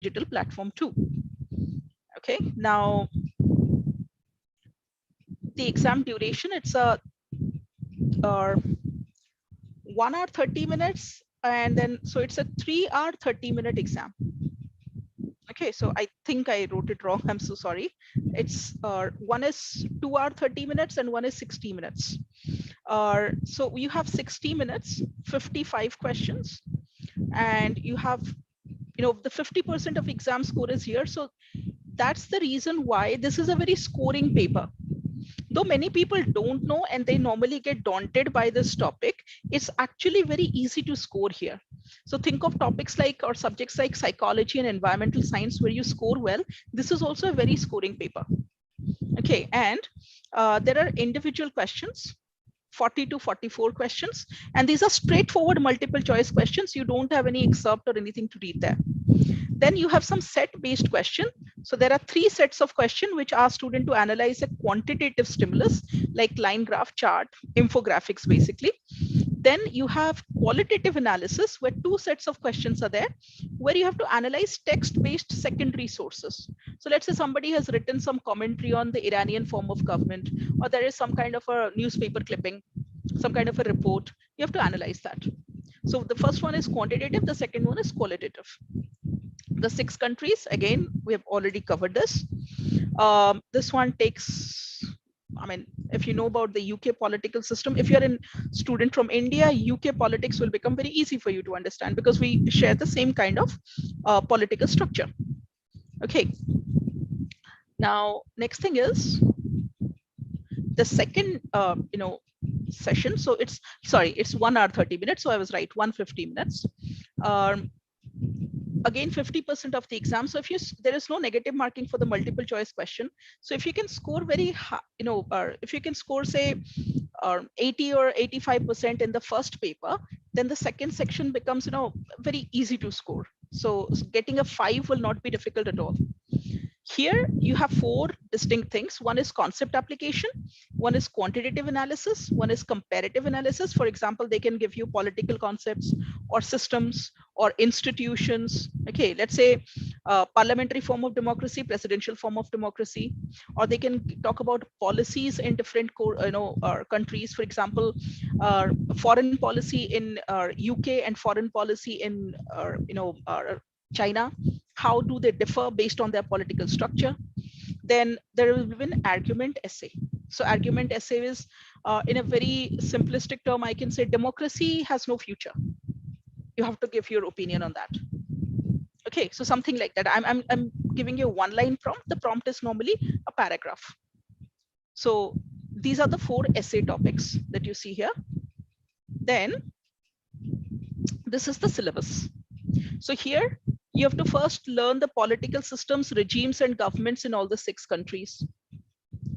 digital platform too. Okay, now the exam duration, it's a 1 hour 30 minutes, and then so it's a 3 hour 30-minute exam. Okay, so I think I wrote it wrong. I'm so sorry. It's one is 2 hour 30 minutes and one is 60 minutes. So you have 60 minutes, 55 questions, and you have, the 50% of exam score is here. So that's the reason why this is a very scoring paper. Though many people don't know and they normally get daunted by this topic, it's actually very easy to score here. So think of topics like, or subjects like psychology and environmental science where you score well. This is also a very scoring paper. Okay, and there are individual questions, 40 to 44 questions, and these are straightforward multiple choice questions. You don't have any excerpt or anything to read there. Then you have some set based question. So there are 3 sets of question which ask student to analyze a quantitative stimulus like line graph, chart, infographics basically. Then you have qualitative analysis where 2 sets of questions are there where you have to analyze text based secondary sources. So let's say somebody has written some commentary on the Iranian form of government, or there is some kind of a newspaper clipping, some kind of a report. You have to analyze that. So the first one is quantitative, the second one is qualitative. The 6 countries, again, we have already covered this. This one takes, I mean, if you know about the UK political system, if you're a student from India, UK politics will become very easy for you to understand because we share the same kind of political structure. Okay. Now, next thing is the second, session. So it's 1 hour 30 minutes. So I was right, 150 minutes. Again, 50% of the exam. So if there is no negative marking for the multiple choice question. So if you can score very high, if you can score say 80 or 85% in the first paper, then the second section becomes, very easy to score. So getting a 5 will not be difficult at all. Here you have 4 distinct things. One is concept application, one is quantitative analysis, one is comparative analysis. For example, they can give you political concepts or systems or institutions. Okay, let's say parliamentary form of democracy, presidential form of democracy, or they can talk about policies in different countries. For example, foreign policy in UK and foreign policy in China. How do they differ based on their political structure? Then there will be an argument essay. So argument essay is, in a very simplistic term, I can say democracy has no future. You have to give your opinion on that. Okay, so something like that. I'm giving you one line prompt. The prompt is normally a paragraph. So these are the 4 essay topics that you see here. Then this is the syllabus. So here you have to first learn the political systems, regimes, and governments in all the 6 countries.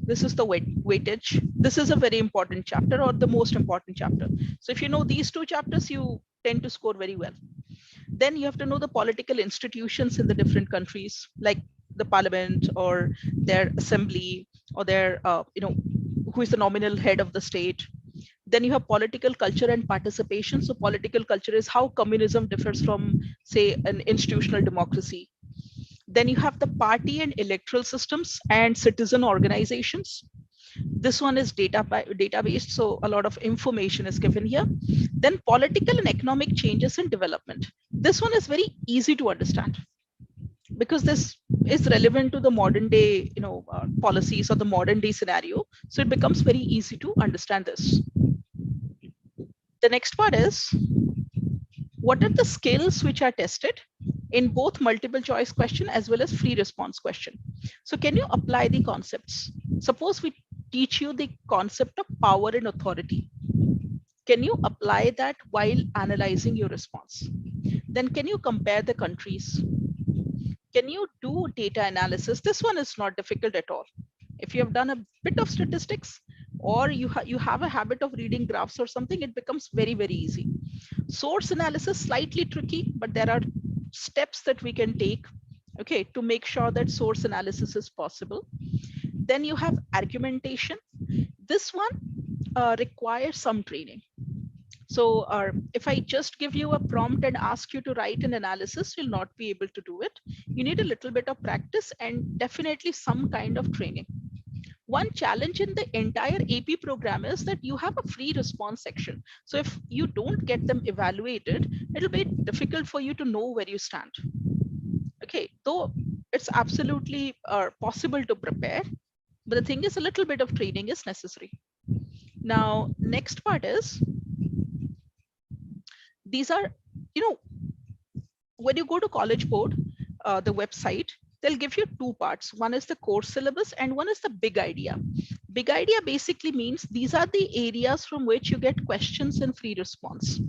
This is the weightage. This is a very important chapter, or the most important chapter. So if you know these 2 chapters, you tend to score very well. Then you have to know the political institutions in the different countries, like the parliament or their assembly, or their, who is the nominal head of the state. Then you have political culture and participation. So political culture is how communism differs from, say, an institutional democracy. Then you have the party and electoral systems and citizen organizations. This one is data-based, so a lot of information is given here. Then political and economic changes and development. This one is very easy to understand because this is relevant to the modern day, policies or the modern day scenario. So it becomes very easy to understand this. The next part is, what are the skills which are tested in both multiple choice question as well as free response question? So can you apply the concepts? Suppose we teach you the concept of power and authority. Can you apply that while analyzing your response? Then can you compare the countries? Can you do data analysis? This one is not difficult at all. If you have done a bit of statistics, or you have a habit of reading graphs or something, it becomes very, very easy. Source analysis, slightly tricky, but there are steps that we can take, okay, to make sure that source analysis is possible. Then you have argumentation. This one requires some training. So if I just give you a prompt and ask you to write an analysis, you'll not be able to do it. You need a little bit of practice and definitely some kind of training. One challenge in the entire AP program is that you have a free response section. So if you don't get them evaluated, it'll be difficult for you to know where you stand. Okay, though it's absolutely possible to prepare, but the thing is a little bit of training is necessary. Now, next part is, these are, when you go to College Board, the website, they'll give you two parts. One is the course syllabus and one is the big idea. Big idea basically means these are the areas from which you get questions in free response,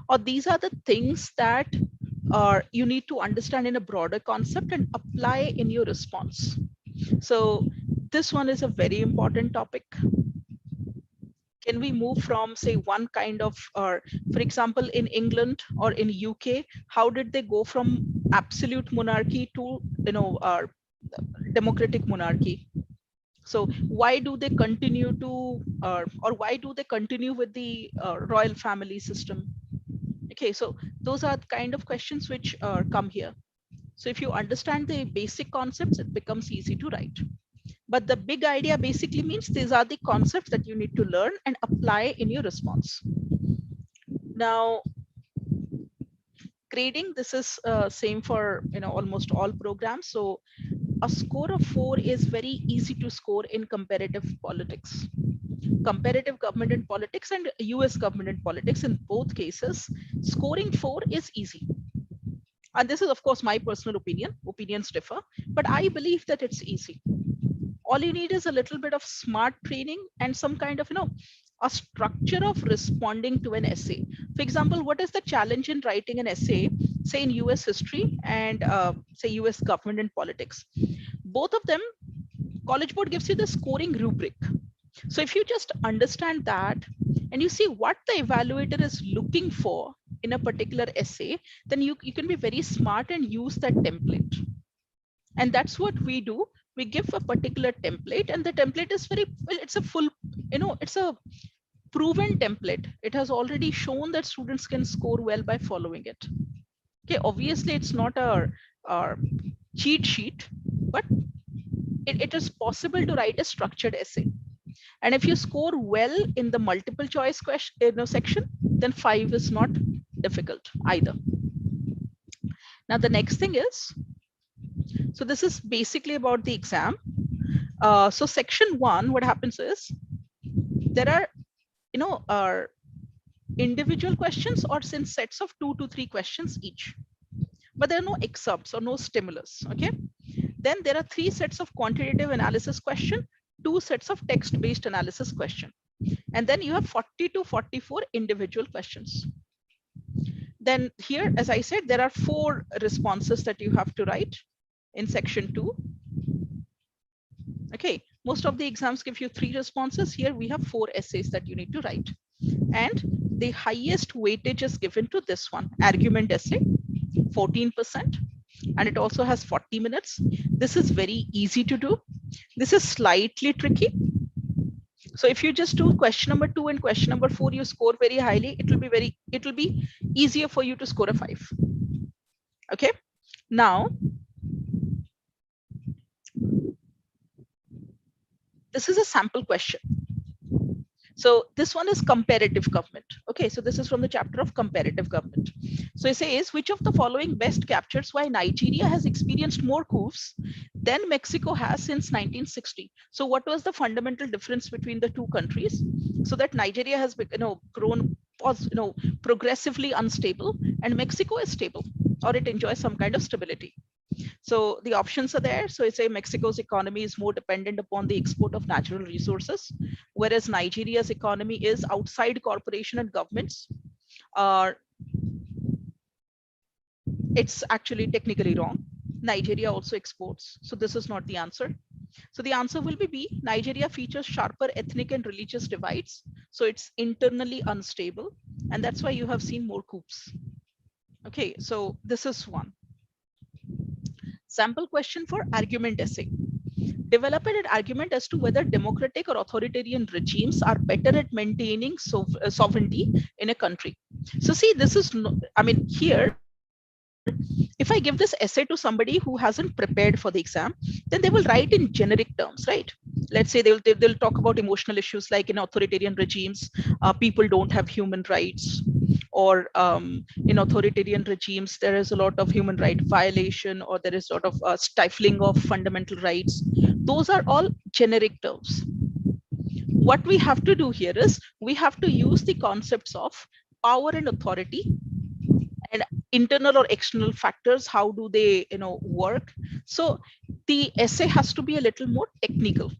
or these are the things that you need to understand in a broader concept and apply in your response. So this one is a very important topic. Can we move from, say, one kind of, or for example, in England or in UK, how did they go from absolute monarchy to, democratic monarchy? So why do they continue to, or why do they continue with the royal family system? Okay, so those are the kind of questions which come here. So if you understand the basic concepts, it becomes easy to write. But the big idea basically means these are the concepts that you need to learn and apply in your response. Now, grading, this is same for almost all programs. So a score of 4 is very easy to score in comparative politics. Comparative government and politics and US government and politics, in both cases, scoring 4 is easy. And this is, of course, my personal opinion. Opinions differ, but I believe that it's easy. All you need is a little bit of smart training and some kind of, a structure of responding to an essay. For example, what is the challenge in writing an essay, say in US history and say US government and politics? Both of them, College Board gives you the scoring rubric. So if you just understand that and you see what the evaluator is looking for in a particular essay, then you can be very smart and use that template. And that's what we do. We give a particular template, and the template is very, well, it's a full, it's a proven template. It has already shown that students can score well by following it. Okay, obviously it's not a cheat sheet, but it is possible to write a structured essay. And if you score well in the multiple choice question, section, then 5 is not difficult either. Now the next thing is, so this is basically about the exam. So section 1, what happens is, there are, are individual questions or in sets of 2 to 3 questions each, but there are no excerpts or no stimulus. Okay, then there are 3 sets of quantitative analysis question, 2 sets of text-based analysis question, and then you have 40 to 44 individual questions. Then here, as I said, there are 4 responses that you have to write in section 2. Okay, most of the exams give you 3 responses. Here we have 4 essays that you need to write, and the highest weightage is given to this one, argument essay, 14%, and it also has 40 minutes. This is very easy to do. This is slightly tricky. So if you just do question number 2 and question number 4, you score very highly. It will be easier for you to score a 5. Okay, now this is a sample question. So this one is comparative government. Okay, so this is from the chapter of comparative government. So it says, which of the following best captures why Nigeria has experienced more coups than Mexico has since 1960? So what was the fundamental difference between the two countries so that Nigeria has grown progressively unstable and Mexico is stable, or it enjoys some kind of stability? So the options are there. So it's a Mexico's economy is more dependent upon the export of natural resources, whereas Nigeria's economy is outside corporation and governments. It's actually technically wrong. Nigeria also exports. So this is not the answer. So the answer will be B. Nigeria features sharper ethnic and religious divides. So it's internally unstable. And that's why you have seen more coups. Okay, so this is one. Sample question for argument essay. Develop an argument as to whether democratic or authoritarian regimes are better at maintaining sovereignty in a country. So see, this is, no, I mean, here, if I give this essay to somebody who hasn't prepared for the exam, then they will write in generic terms, right? Let's say they'll talk about emotional issues like in authoritarian regimes, people don't have human rights, or in authoritarian regimes, there is a lot of human right violation, or there is a lot of stifling of fundamental rights. Those are all generic terms. What we have to do here is we have to use the concepts of power and authority, and internal or external factors, how do they work. So the essay has to be a little more technical,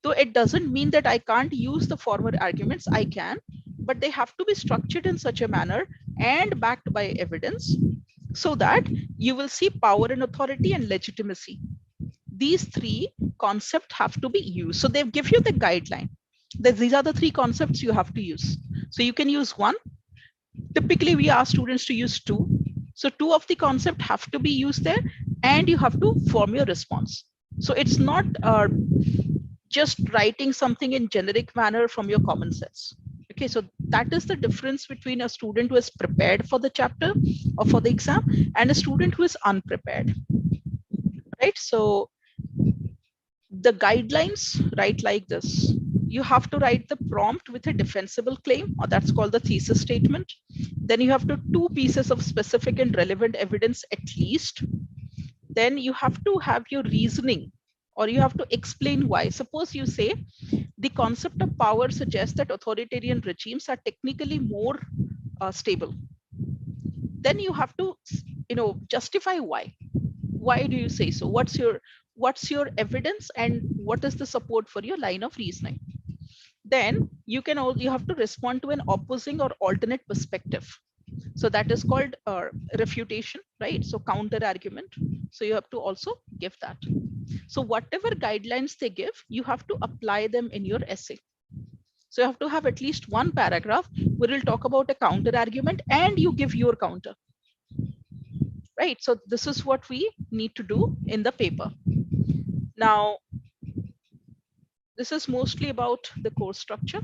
though it doesn't mean that I can't use the former arguments. I can, but they have to be structured in such a manner and backed by evidence, so that you will see power and authority and legitimacy. These three concepts have to be used. So they give you the guideline that these are the three concepts you have to use. So you can use one. Typically, we ask students to use two. So two of the concept have to be used there, and you have to form your response. So it's not just writing something in generic manner from your common sense. Okay, so that is the difference between a student who is prepared for the chapter or for the exam and a student who is unprepared, right? So the guidelines write like this. You have to write the prompt with a defensible claim, or that's called the thesis statement. Then you have to two pieces of specific and relevant evidence at least. Then you have to have your reasoning, or you have to explain why. Suppose you say the concept of power suggests that authoritarian regimes are technically more stable. Then you have to justify why. Why do you say so? What's your evidence, and what is the support for your line of reasoning? Then you have to respond to an opposing or alternate perspective. So that is called refutation, right? So counter argument. So you have to also give that. So whatever guidelines they give, you have to apply them in your essay. So you have to have at least one paragraph where you'll talk about a counter argument and you give your counter, right? So this is what we need to do in the paper. Now, this is mostly about the course structure.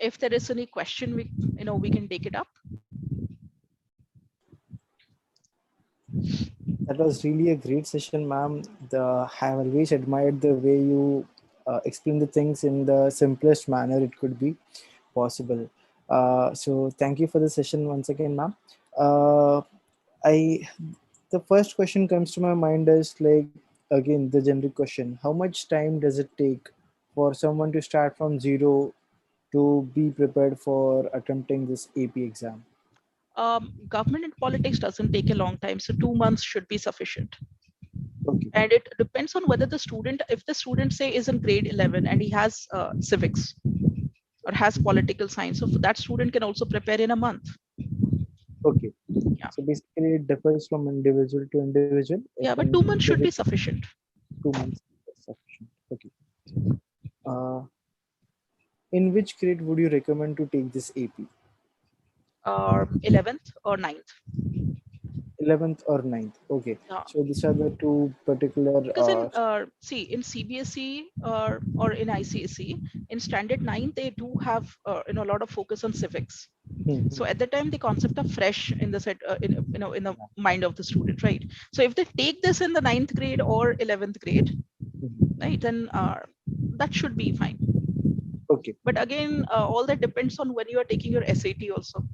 If there is any question, we can take it up. That was really a great session, ma'am. I have always admired the way you explain the things in the simplest manner it could be possible. So thank you for the session once again, ma'am. I The first question comes to my mind is like, again, the generic question: how much time does it take for someone to start from zero to be prepared for attempting this AP exam? Government and politics doesn't take a long time, so 2 months should be sufficient. Okay. And it depends on whether the student, if the student say is in grade 11 and he has civics or has political science, so that student can also prepare in a month. Okay. Yeah. So basically, it differs from individual to individual. Yeah, but 2 months should be sufficient. 2 months is sufficient. Okay. In which grade would you recommend to take this AP? 11th or 9th. 11th or 9th. Okay. Yeah. So these are the two particular. Because in CBSE or in ICSE, in standard 9, they do have a lot of focus on civics. So at the time, the concept of fresh in the set in the mind of the student, right? So if they take this in the 9th grade or 11th grade, right, then that should be fine. Okay. But again, all that depends on when you are taking your SAT also.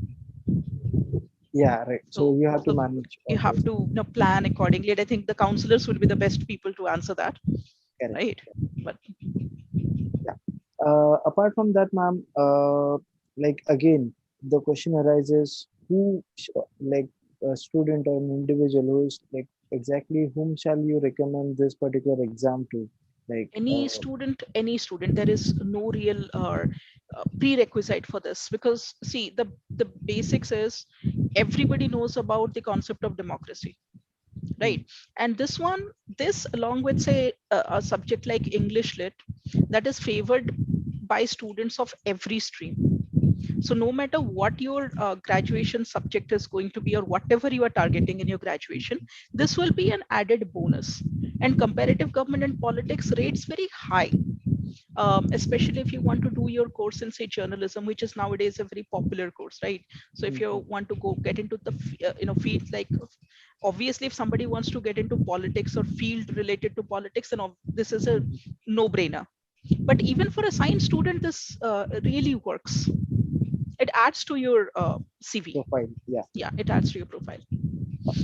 Yeah, right. So you have to manage. You have to plan accordingly. And I think the counselors would be the best people to answer that. Correct. Right. But yeah. Apart from that, ma'am, like again, the question arises: who, like a student or an individual, who is like exactly whom shall you recommend this particular exam to? Like any student, there is no real prerequisite for this, because see, the basics is everybody knows about the concept of democracy, right? And this along with say a subject like English Lit, that is favored by students of every stream. So no matter what your graduation subject is going to be or whatever you are targeting in your graduation, this will be an added bonus. And comparative government and politics rates very high, especially if you want to do your course in say journalism, which is nowadays a very popular course, right? So if you want to go get into the field, like obviously if somebody wants to get into politics or field related to politics, then this is a no brainer. But even for a science student, this really works. It adds to your CV. Profile. Yeah. Yeah, it adds to your profile.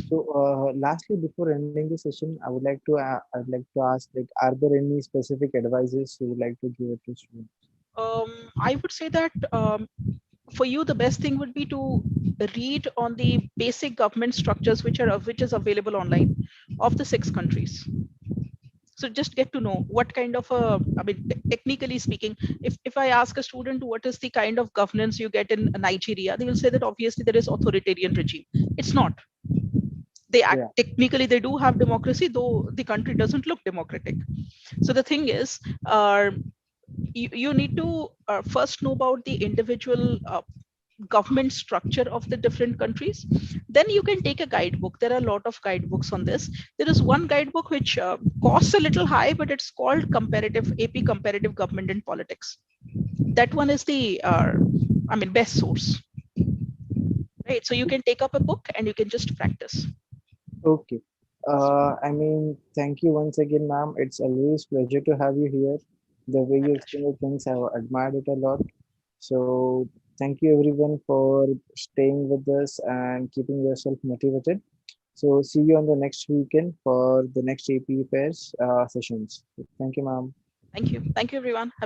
So, lastly, before ending the session, I'd like to ask, like, are there any specific advices you would like to give it to students? I would say that for you, the best thing would be to read on the basic government structures which is available online of the 6 countries. So just get to know what kind of I mean, technically speaking, if I ask a student what is the kind of governance you get in Nigeria, they will say that obviously there is authoritarian regime. It's not. They act Yeah. technically, they do have democracy, though the country doesn't look democratic. So the thing is, you need to first know about the individual government structure of the different countries. Then you can take a guidebook. There are a lot of guidebooks on this. There is one guidebook which costs a little high, but it's called comparative AP comparative government and politics. That one is the best source, right? So you can take up a book and you can just practice. Okay. I mean, thank you once again, ma'am. It's always pleasure to have you here. The way My you pleasure. explain the things, I've admired it a lot. So, thank you everyone for staying with us and keeping yourself motivated. So, see you on the next weekend for the next AP pairs sessions. Thank you, ma'am. Thank you everyone. Have